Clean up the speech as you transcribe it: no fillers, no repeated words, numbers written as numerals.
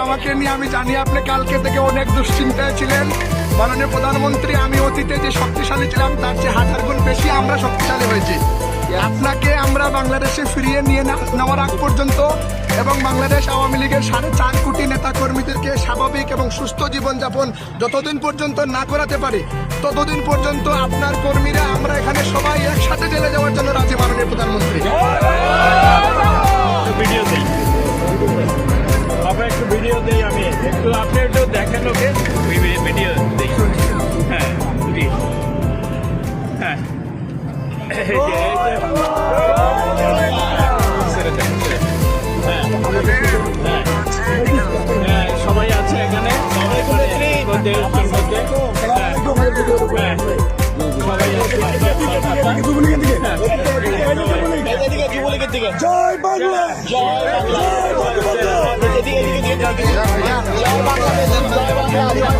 আমাকে নিয়ে আমি জানি আপনি কালকে থেকে অনেক দুশ্চিন্তায় ছিলেন। মাননীয় প্রধানমন্ত্রী, আমি অতীতে যে শক্তিশালী ছিলাম তার চেয়ে 1000 গুণ বেশি আমরা শক্তিশালী হয়েছি। আপনাকে আমরা বাংলাদেশে ফিরিয়ে নিয়ে নেওয়ার আগ পর্যন্ত এবং বাংলাদেশ আওয়ামী লীগের 4.5 কোটি নেতা কর্মীদেরকে স্বাভাবিক এবং সুস্থ জীবনযাপন যতদিন পর্যন্ত না করাতে পারি ততদিন পর্যন্ত আপনার কর্মীরা আমরা এখানে সবাই একসাথে জেলে যাওয়ার জন্য রাজি। মাননীয় প্রধানমন্ত্রী, ভিডিও দেই, একটু ভিডিও দেই, আমি একটু আপনি একটু দেখেন, ওকে ভিডিও দেই। হ্যাঁ হ্যাঁ সবাই আছে এখানে, দেশের মধ্যে সবাই আছে। জয় বাংলা, জয় বাংলা, জয় বাংলা, জয় বাংলা।